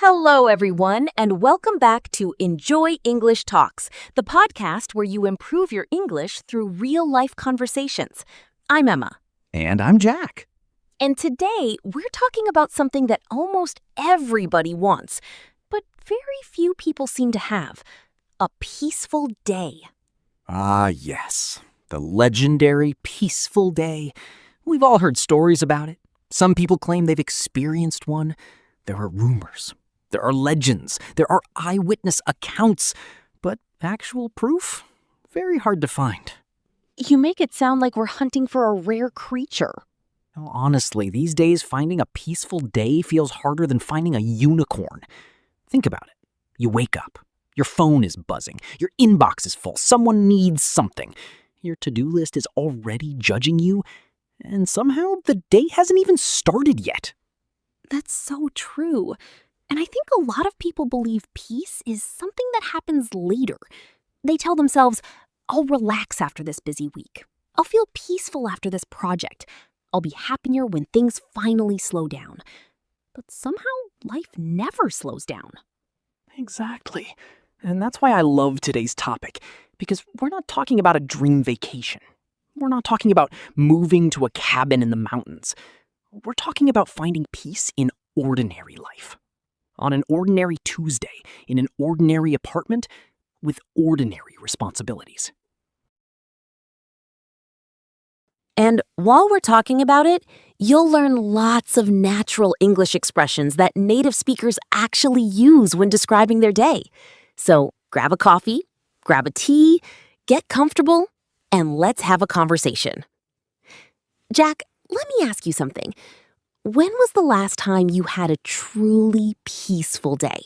Hello, everyone, and welcome back to Enjoy English Talks, the podcast where you improve your English through real-life conversations. I'm Emma. And I'm Jack. And today, we're talking about something that almost everybody wants, but very few people seem to have: a peaceful day. Ah, yes. The legendary peaceful day. We've all heard stories about it. Some people claim they've experienced one. There are rumors. There are legends. There are eyewitness accounts. But actual proof? Very hard to find. You make it sound like we're hunting for a rare creature. Well, honestly, these days, finding a peaceful day feels harder than finding a unicorn. Think about it. You wake up. Your phone is buzzing. Your inbox is full. Someone needs something. Your to-do list is already judging you. And somehow the day hasn't even started yet. That's so true. And I think a lot of people believe peace is something that happens later. They tell themselves, I'll relax after this busy week. I'll feel peaceful after this project. I'll be happier when things finally slow down. But somehow life never slows down. Exactly. And that's why I love today's topic, because we're not talking about a dream vacation. We're not talking about moving to a cabin in the mountains. We're talking about finding peace in ordinary life. On an ordinary Tuesday, in an ordinary apartment, with ordinary responsibilities. And while we're talking about it, you'll learn lots of natural English expressions that native speakers actually use when describing their day. So grab a coffee, grab a tea, get comfortable, and let's have a conversation. Jack, let me ask you something. When was the last time you had a truly peaceful day?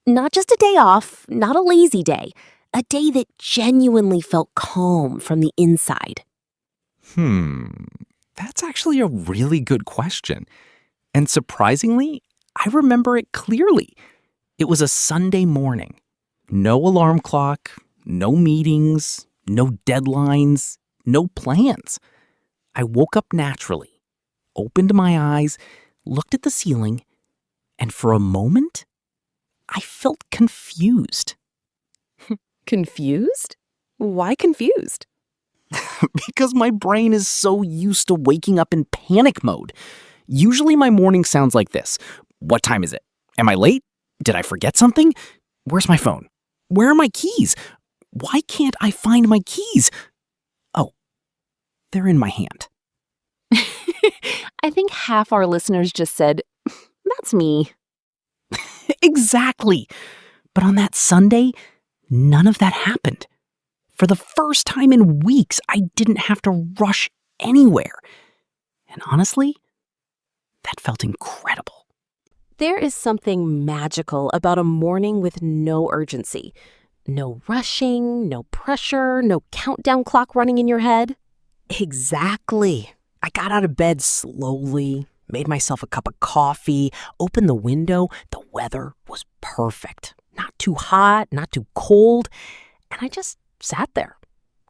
Not just a day off, not a lazy day, a day that genuinely felt calm from the inside. That's actually a really good question. And surprisingly, I remember it clearly. It was a Sunday morning. No alarm clock, no meetings, no deadlines, no plans. I woke up naturally, opened my eyes, looked at the ceiling, and for a moment, I felt confused. Confused? Why confused? Because my brain is so used to waking up in panic mode. Usually my morning sounds like this. What time is it? Am I late? Did I forget something? Where's my phone? Where are my keys? Why can't I find my keys? Oh, they're in my hand. I think half our listeners just said, that's me. Exactly. But on that Sunday, none of that happened. For the first time in weeks, I didn't have to rush anywhere. And honestly, that felt incredible. There is something magical about a morning with no urgency. No rushing, no pressure, no countdown clock running in your head. Exactly. I got out of bed slowly, made myself a cup of coffee, opened the window. The weather was perfect. Not too hot, not too cold. And I just sat there,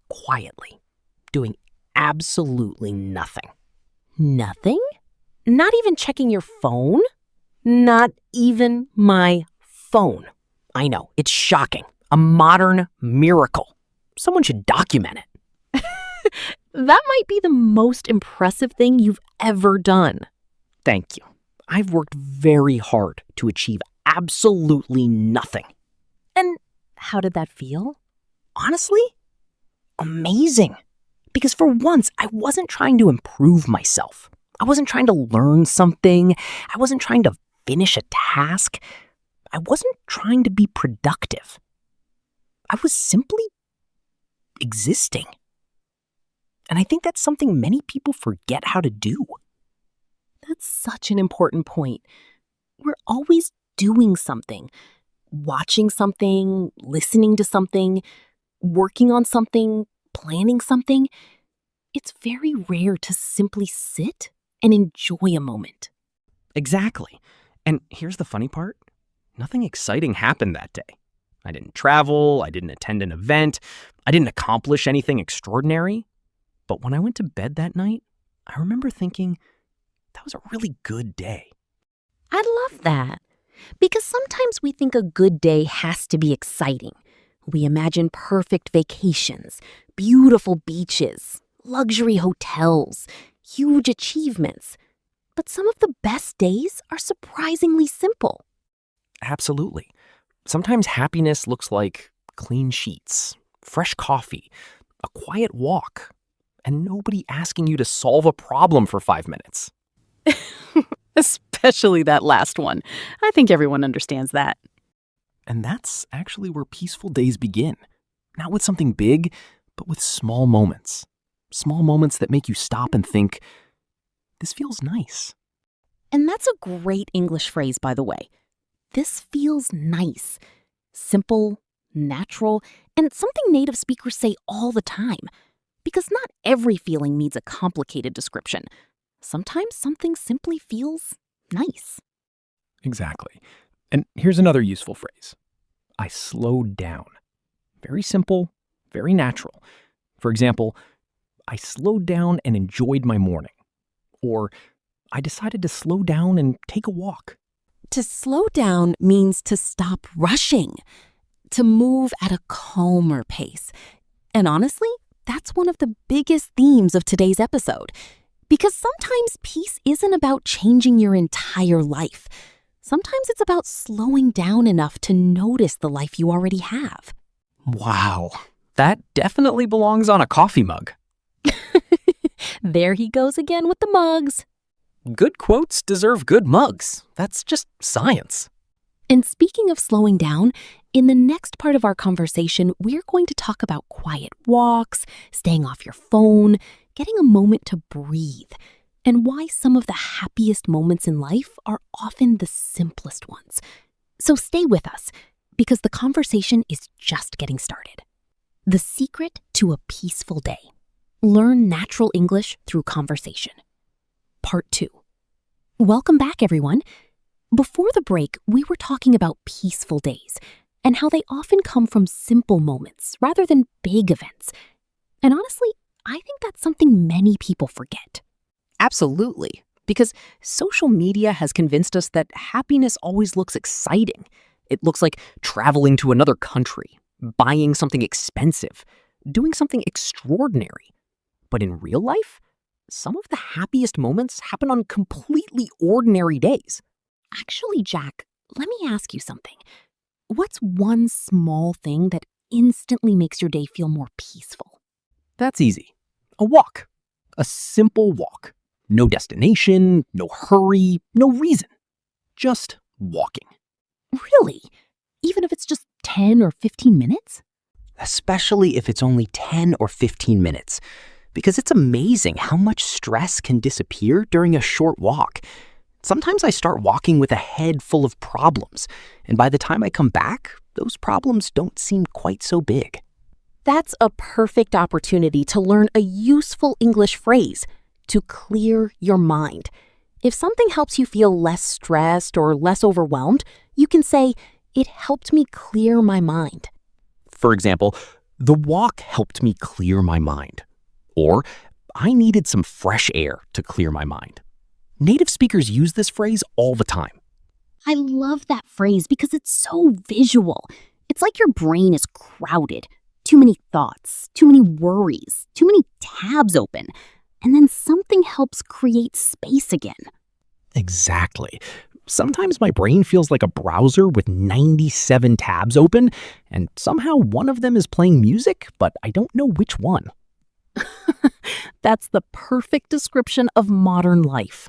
quietly, doing absolutely nothing. Nothing? Not even checking your phone? Not even my phone. I know, it's shocking. A modern miracle. Someone should document it. That might be the most impressive thing you've ever done. Thank you. I've worked very hard to achieve absolutely nothing. And how did that feel? Honestly, amazing. Because for once, I wasn't trying to improve myself. I wasn't trying to learn something. I wasn't trying to finish a task. I wasn't trying to be productive. I was simply existing. And I think that's something many people forget how to do. That's such an important point. We're always doing something, watching something, listening to something, working on something, planning something. It's very rare to simply sit and enjoy a moment. Exactly. And here's the funny part. Nothing exciting happened that day. I didn't travel. I didn't attend an event. I didn't accomplish anything extraordinary. But when I went to bed that night, I remember thinking, that was a really good day. I love that. Because sometimes we think a good day has to be exciting. We imagine perfect vacations, beautiful beaches, luxury hotels, huge achievements. But some of the best days are surprisingly simple. Absolutely. Sometimes happiness looks like clean sheets, fresh coffee, a quiet walk, and nobody asking you to solve a problem for 5 minutes. Especially that last one. I think everyone understands that. And that's actually where peaceful days begin. Not with something big, but with small moments. Small moments that make you stop and think, this feels nice. And that's a great English phrase, by the way. This feels nice. Simple, natural, and something native speakers say all the time. Because not every feeling needs a complicated description. Sometimes something simply feels nice. Exactly. And here's another useful phrase. I slowed down. Very simple, very natural. For example, I slowed down and enjoyed my morning. Or I decided to slow down and take a walk. To slow down means to stop rushing, to move at a calmer pace. And honestly, that's one of the biggest themes of today's episode. Because sometimes peace isn't about changing your entire life. Sometimes it's about slowing down enough to notice the life you already have. Wow, that definitely belongs on a coffee mug. There he goes again with the mugs. Good quotes deserve good mugs. That's just science. And speaking of slowing down, in the next part of our conversation, we're going to talk about quiet walks, staying off your phone, getting a moment to breathe, and why some of the happiest moments in life are often the simplest ones. So stay with us, because the conversation is just getting started. The secret to a peaceful day. Learn natural English through conversation. Part 2. Welcome back, everyone. Before the break, we were talking about peaceful days and how they often come from simple moments rather than big events. And honestly, I think that's something many people forget. Absolutely, because social media has convinced us that happiness always looks exciting. It looks like traveling to another country, buying something expensive, doing something extraordinary. But in real life, some of the happiest moments happen on completely ordinary days. Actually, Jack, let me ask you something. What's one small thing that instantly makes your day feel more peaceful? That's easy. A walk. A simple walk. No destination, no hurry, no reason. Just walking. Really? Even if it's just 10 or 15 minutes? Especially if it's only 10 or 15 minutes. Because it's amazing how much stress can disappear during a short walk. Sometimes I start walking with a head full of problems, and by the time I come back, those problems don't seem quite so big. That's a perfect opportunity to learn a useful English phrase, to clear your mind. If something helps you feel less stressed or less overwhelmed, you can say, it helped me clear my mind. For example, the walk helped me clear my mind. Or, I needed some fresh air to clear my mind. Native speakers use this phrase all the time. I love that phrase because it's so visual. It's like your brain is crowded. Too many thoughts, too many worries, too many tabs open. And then something helps create space again. Exactly. Sometimes my brain feels like a browser with 97 tabs open, and somehow one of them is playing music, but I don't know which one. That's the perfect description of modern life.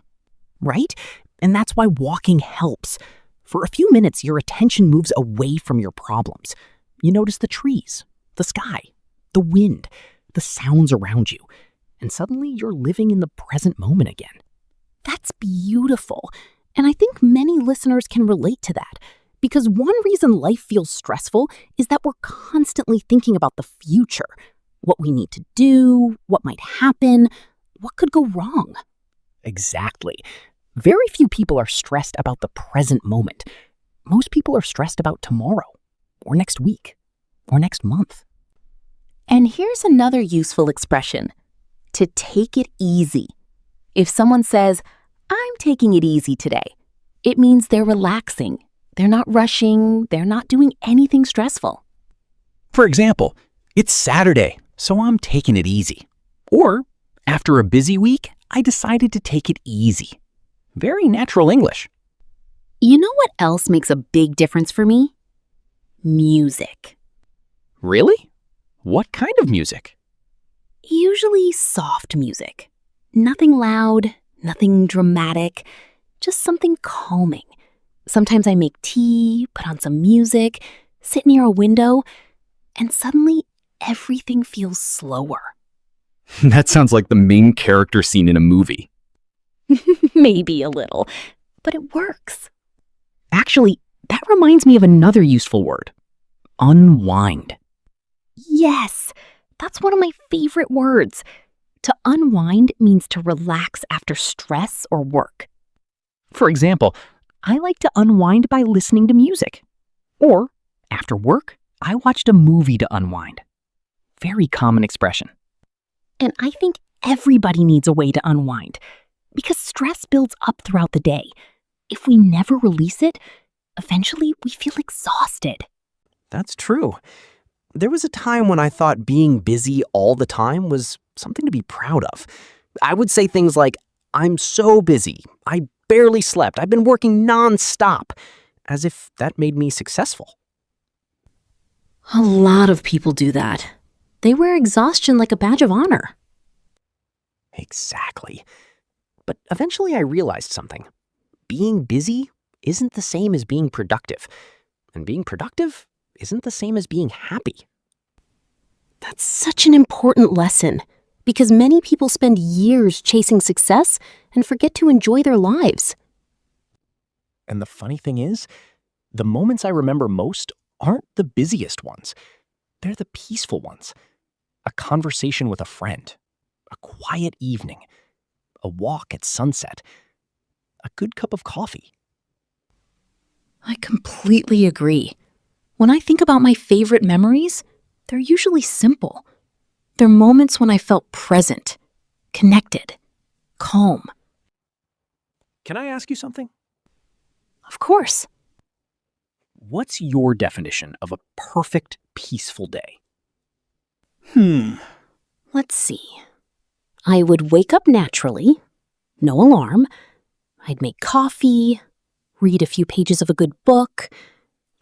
Right? And that's why walking helps. For a few minutes, your attention moves away from your problems. You notice the trees, the sky, the wind, the sounds around you, and suddenly you're living in the present moment again. That's beautiful. And I think many listeners can relate to that. Because one reason life feels stressful is that we're constantly thinking about the future. What we need to do, what might happen, what could go wrong. Exactly. Very few people are stressed about the present moment. Most people are stressed about tomorrow, or next week, or next month. And here's another useful expression, to take it easy. If someone says, I'm taking it easy today, it means they're relaxing, They're not rushing, they're not doing anything stressful. For example, it's Saturday, so I'm taking it easy. Or, after a busy week, I decided to take it easy. Very natural English. You know what else makes a big difference for me? Music. Really? What kind of music? Usually soft music. Nothing loud, nothing dramatic, just something calming. Sometimes I make tea, put on some music, sit near a window, and suddenly everything feels slower. That sounds like the main character scene in a movie. Maybe a little, but it works. Actually, that reminds me of another useful word. Unwind. Yes, that's one of my favorite words. To unwind means to relax after stress or work. For example, I like to unwind by listening to music. Or, after work, I watched a movie to unwind. Very common expression. And I think everybody needs a way to unwind because stress builds up throughout the day. If we never release it, eventually we feel exhausted. That's true. There was a time when I thought being busy all the time was something to be proud of. I would say things like, I'm so busy, I barely slept, I've been working nonstop, as if that made me successful. A lot of people do that. They wear exhaustion like a badge of honor. Exactly. But eventually I realized something. Being busy isn't the same as being productive. And being productive isn't the same as being happy. That's such an important lesson because many people spend years chasing success and forget to enjoy their lives. And the funny thing is, the moments I remember most aren't the busiest ones. They're the peaceful ones. A conversation with a friend, a quiet evening, a walk at sunset, a good cup of coffee. I completely agree. When I think about my favorite memories, they're usually simple. They're moments when I felt present, connected, calm. Can I ask you something? Of course. What's your definition of a perfect, peaceful day? Let's see. I would wake up naturally, no alarm. I'd make coffee, read a few pages of a good book,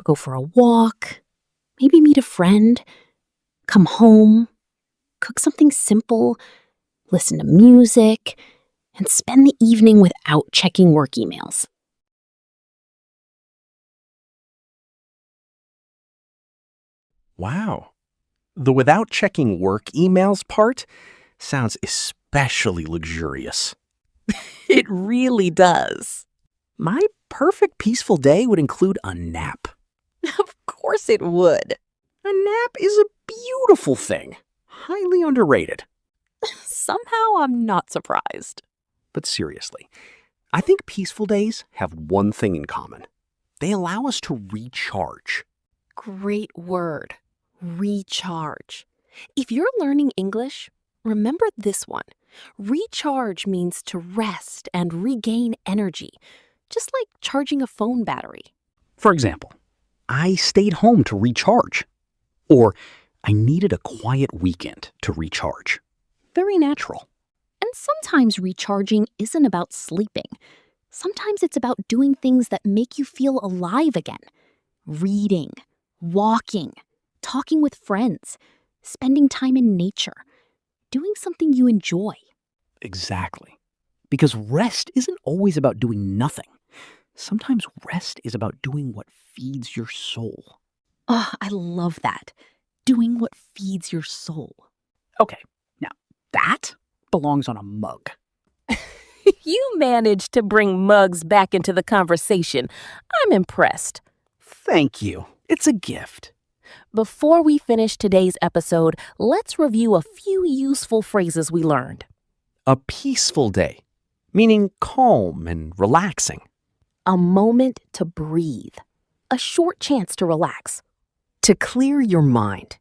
go for a walk, maybe meet a friend, come home, cook something simple, listen to music, and spend the evening without checking work emails. Wow. The without checking work emails part sounds especially luxurious. It really does. My perfect peaceful day would include a nap. Of course it would. A nap is a beautiful thing, highly underrated. Somehow I'm not surprised. But seriously, I think peaceful days have one thing in common. They allow us to recharge. Great word. Recharge. If you're learning English, remember this one. Recharge means to rest and regain energy, just like charging a phone battery. For example, I stayed home to recharge. Or I needed a quiet weekend to recharge. Very natural. And sometimes recharging isn't about sleeping. Sometimes it's about doing things that make you feel alive again. Reading, walking, talking with friends, spending time in nature, doing something you enjoy. Exactly. Because rest isn't always about doing nothing. Sometimes rest is about doing what feeds your soul. Oh, I love that. Doing what feeds your soul. Okay, now that belongs on a mug. You managed to bring mugs back into the conversation. I'm impressed. Thank you. It's a gift. Before we finish today's episode, let's review a few useful phrases we learned. A peaceful day, meaning calm and relaxing. A moment to breathe. A short chance to relax. To clear your mind.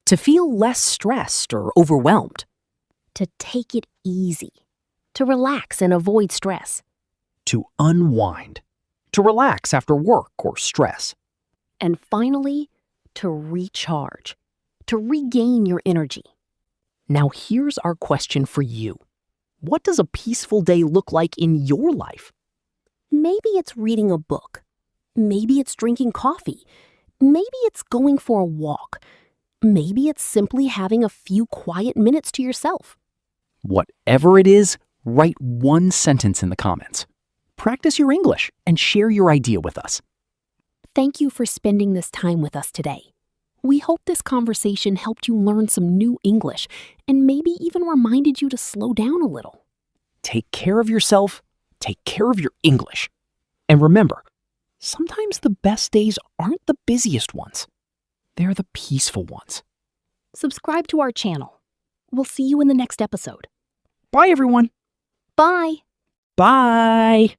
To feel less stressed or overwhelmed. To take it easy. To relax and avoid stress. To unwind, to relax after work or stress. And finally, to recharge, to regain your energy. Now here's our question for you. What does a peaceful day look like in your life? Maybe it's reading a book. Maybe it's drinking coffee. Maybe it's going for a walk. Maybe it's simply having a few quiet minutes to yourself. Whatever it is, write one sentence in the comments. Practice your English and share your idea with us. Thank you for spending this time with us today. We hope this conversation helped you learn some new English and maybe even reminded you to slow down a little. Take care of yourself, take care of your English. And remember, sometimes the best days aren't the busiest ones. They're the peaceful ones. Subscribe to our channel. We'll see you in the next episode. Bye, everyone. Bye. Bye.